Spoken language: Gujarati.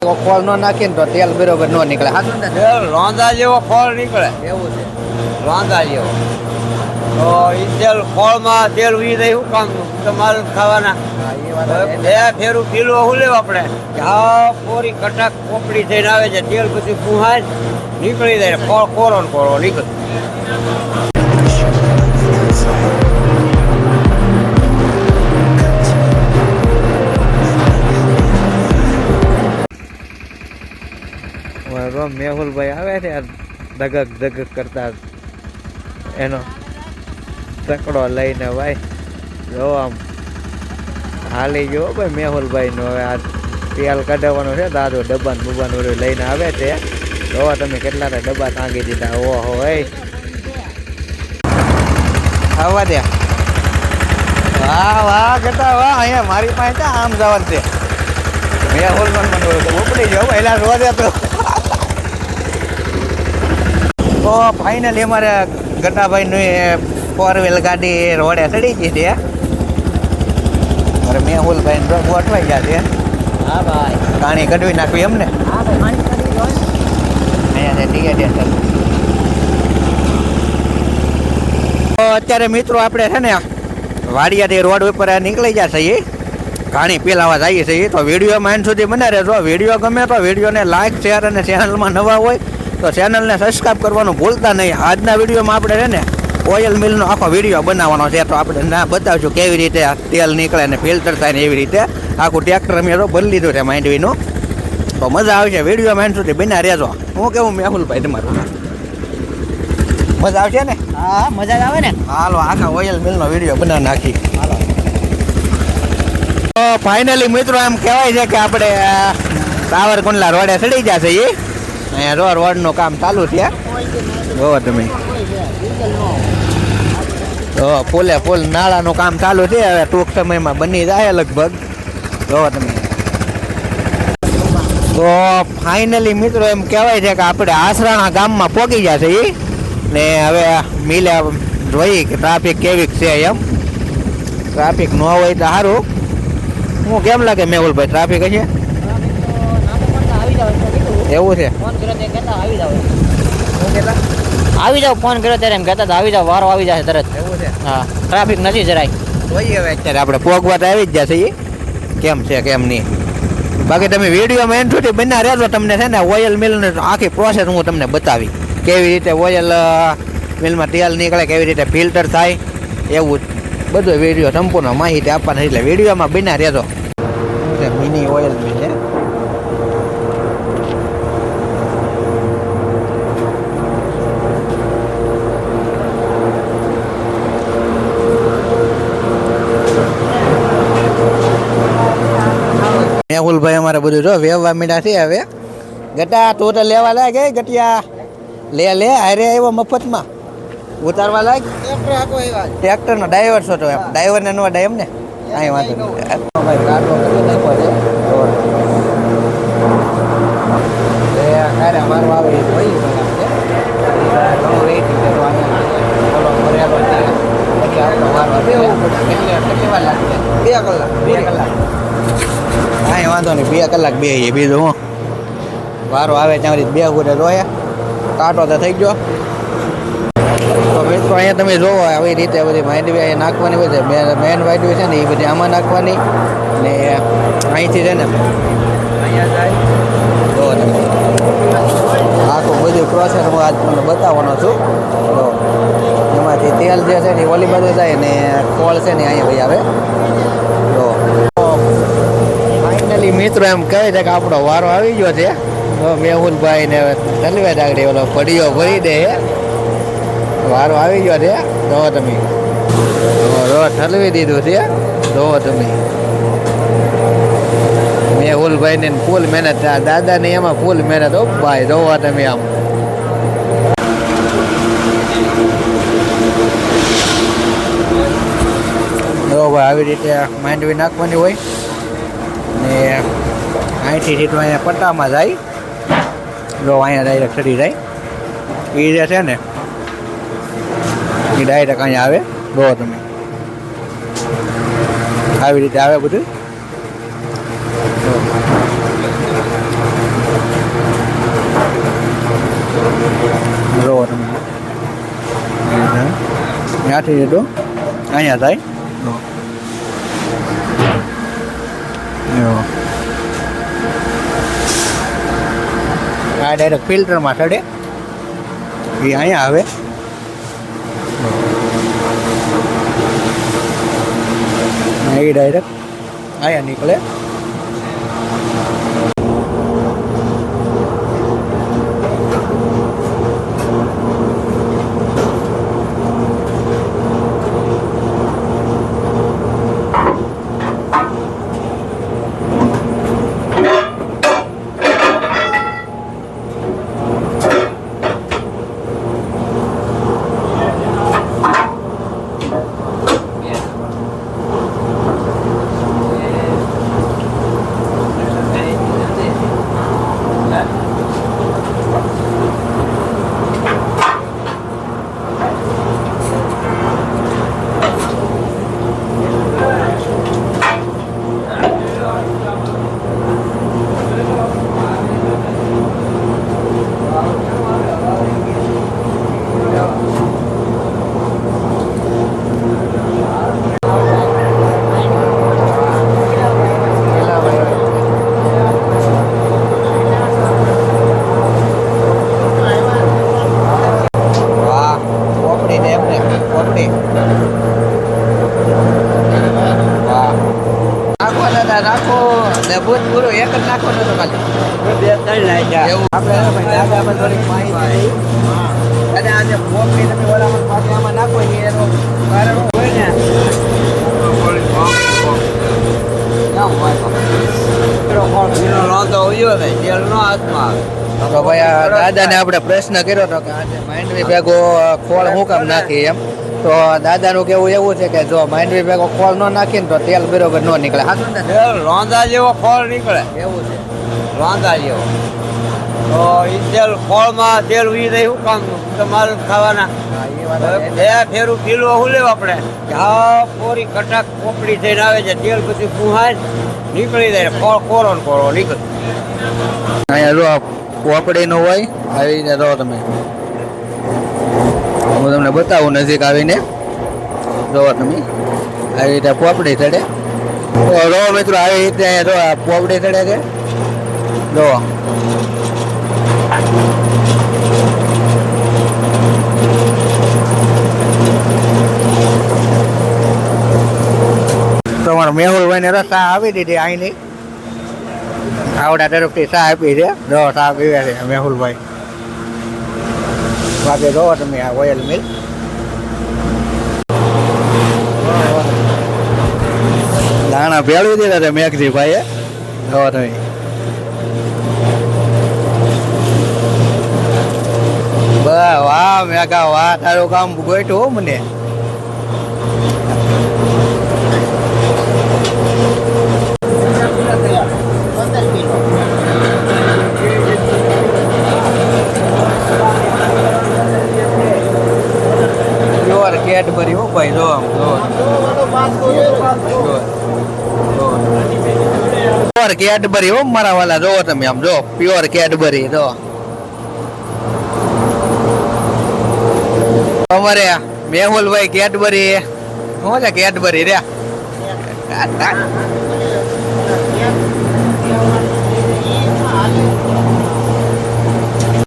ખોળ નો નાખીએ ને તો તેલ બરોબર નો નીકળે. તેલ રોંદા જેવો ખોળ નીકળે. એવું છે. રોંદા જેવો. તો એ તેલ ખોળમાં તેલ ઉઈ જાય શું કામ તમારે ખાવાના? બે ફેરું કિલો શું લેવું આપણે? આ કોરી કટાક કોપડી થઈને આવે છે તેલ પછી ફુહાય નીકળી જાય ખોળ કોરો ને કોરો નીકળે. મેહુલભાઈ આવે છે ધગક ધગક કરતા એનો તકડો લઈને ભાઈ જો આમ હાલી ગયો ભાઈ મેહુલભાઈ નો. હવે આ તેલ કઢાવવાનું છે દાદો ડબ્બા ને બુબાન લઈને આવે છે. જોવા તમે કેટલા ડબ્બા તાંગી દીધા. ઓહો ભાઈ આવવા દે. વાહ વાહ કરતા વાહ. અહીંયા મારી પાસે આમ જવાનું છે મેહુલભાઈ ઉપડી ગયો પહેલા રોવા દે તો. તો ફાઇનલી અમારે ગટાભાઈની 4 વ્હીલ ગાડી રોડે ચડી ગઈ છે. મારે મેહુલભાઈ ડ્રગ અટવાઈ ગયા છે. હા ભાઈ પાણી કઢવી નાખ્યું એમને. હા ભાઈ પાણી કઢવી લો અહીંયા ટિકિટ. તો અત્યારે મિત્રો આપણે છે ને વાડિયાથી રોડ ઉપર નીકળી ગયા છીએ. ઘાણી પેલાવા જઈએ છીએ. તો વિડીયોમાં એન્ડ સુધી બના રહેજો. વિડીયો ગમે તો વિડીયોને લાઈક શેર અને ચેનલમાં નવા હોય તો ચેનલને સબસ્ક્રાઈબ કરવાનું ભૂલતા નહીં. આજના વિડીયોમાં આપણે છે ને ઓઇલ મિલનો આખો વિડીયો બનાવવાનો છે. તો આપણે ના બતાવશું કેવી રીતે તેલ નીકળે ને ફિલ્ટર થાય ને એવી રીતે આખું ટ્રેક્ટર મેં ભરી લીધું છે માંડવીનું. તો મજા આવશે. વિડીયોમાં એન્ડ સુધી બના રહેજો. હું કેવું મેહુલભાઈ તમારું મજા આવશે ને? હા મજા આવે ને. હાલો આખા ઓઇલ મિલનો વિડીયો બનાવી નાખી. હાલો તો ફાઇનલી મિત્રો એમ કહેવાય છે કે આપણે સાવરકુંડલા રોડે ચડી જશે. અહીંયા રોડનું કામ ચાલુ છે. જોવો તમે તો ફૂલે ફૂલ નાળાનું કામ ચાલુ છે. હવે ટૂંક સમયમાં બની જાય લગભગ. જોવો તમે. તો ફાઇનલી મિત્રો એમ કહેવાય છે કે આપણે આસરાણા ગામમાં પહોંચી જશે ને હવે મિલે જોઈએ કે ટ્રાફિક કેવી છે. એમ ટ્રાફિક ન હોય તો સારું. હું કેમ લાગે મેહુલભાઈ ટ્રાફિક હશે? એવું છે. આવી જાવ ફોન કર્યો ત્યારે એમ કહેતા આવી જાવ વારો આવી જશે તરત. એવું છે. હા ટ્રાફિક નથી જરાય. જોઈએ હવે અત્યારે આપણે પોગવા તો આવી જ જશે. કેમ છે કેમ નહીં. બાકી તમે વિડીયોમાં એન્ડ સુધી બના રહેજો. તમને છે ને ઓઇલ મિલની આખી પ્રોસેસ હું તમને બતાવી કેવી રીતે ઓઇલ મિલમાં તેલ નીકળે કેવી રીતે ફિલ્ટર થાય એવું બધું વિડીયો સંપૂર્ણ માહિતી આપવાની. એટલે વિડીયોમાં બના રહેજો. મિની ઓઇલ મિલ છે. મેહુલભાઈ અમારે બધું જો વેવવા મીઠા છે. હવે ગટા તું તો લેવા લાગ ગટિયા લે હારે આવ્યો મફતમાં ઉતારવા લાગ. ટ્રેક્ટરનો ડ્રાઈવર છો તો એમ ડ્રાઈવરને નો ડાય એમ ને અહીં વાંધો મારવા આવે કાંઈ વાંધો નહીં. 2 કલાક બે બીજું હું વારો આવે ત્યાં 2 ગુડે રોયા કાંટો તો થઈ ગયો. તો મિત્રો અહીંયા તમે જોવો આવી રીતે બધી માંડવી અહીંયા નાખવાની હોય છે. મેન માંડવી છે ને એ બધી આમાં નાખવાની ને અહીંથી છે ને અહીંયા જાય તો આખું બધી પ્રોસેસ હું આજ તમને બતાવવાનો છું. તો એમાંથી તેલ જે છે ને ઓલી બાજુ જાય ને ખોળ છે ને અહીંયા ભાઈ આવે. તો ફાઇનલી મિત્રો એમ કહે છે કે આપણો વારો આવી ગયો છે. મેહુલભાઈ ને તલવે દાગડી ઓલો પડીઓ ભરી દે. વારો આવી ગયો છે. જોવો તમે ઠલવી દીધું છે. જોવો તમે મેહુલભાઈ ને ફૂલ મહેનત. દાદા ને એમાં ફૂલ મહેનત. ઓ ભાઈ જોવો તમે આમ આવી રીતે માંડવી નાખવાની હોય ને અહીંથી સીધું અહીંયા પટ્ટામાં જાય. જો અહીંયા ડાયરેક્ટ ચડી જાય. એ જે છે ને એ ડાયરેક્ટ અહીંયા આવે. જો તમે આવી રીતે આવે બધું. ત્યાંથી સીધું અહીંયા થાય આ ડાયરેક્ટ ફિલ્ટરમાં ચડે એ અહીંયા આવે એ ડાયરેક્ટ અહીંયા નીકળે નાખો ને ભૂતપૂરો એક જ નાખો ને તો ખાલી એવું આપણે દાદા થોડીક માહિતી અને આજે પોપડી તમે ઓલામાં પાસે આમાં નાખો એનો કારણ હોય ને તો ભાઈ આ દાદાને આપણે પ્રશ્ન કર્યો હતો કે આજે માંડવી ભેગો ખોળ શું કામ નાખી એમ તો દાદાનું કેવું એવું છે કે જો માંડવી ભેગો ખોળ ન નાખીને તો તેલ બરોબર ન નીકળે હા રોંદા જેવો ખોળ નીકળે એવું છે રોંદા જેવો તો એ તેલ ખોળમાં તેલ ઉઈ રહી શું કામ તમારે ખાવાના બે ફેરું પીલું શું લેવું આપણે કે આ કોરી કટાક પોપડી થઈને આવે છે તેલ પછી ફુહાય નીકળી જાય ખોળ કોરો ને કોરો નીકળે અહીંયા જો પોપડીનું હોય આવી રીતે જો તમે હું તમને બતાવું નજીક આવીને જો તમે આવી રીતે પોપડી ચડે તો રો મિત્રો આવી રીતે અહીંયા જો આ પોપડી ચડે છે જો તમારા મેહુલભાઈને રસ્તા આપી દીધી અહીંની આવડા તરફથી ચા આપી છે જો ચા પીવે છે મેહુલભાઈ બાકી જોવો તમે આ ઓઇલ મિલ દાણા ભેળવી દીધા છે મેઘજીભાઈએ જોવો તમે વાહ મેઘા વાહ તારું કામ ગોઠવું હો મને પ્યોર કેડબરી હો ભાઈ જો પ્યોર કેડબરી હો મારા વાલા જોવો તમે આમ જો પ્યોર કેડબરી જો અમારે મેહુલભાઈ કેડબરી શું છે કેડબરી રે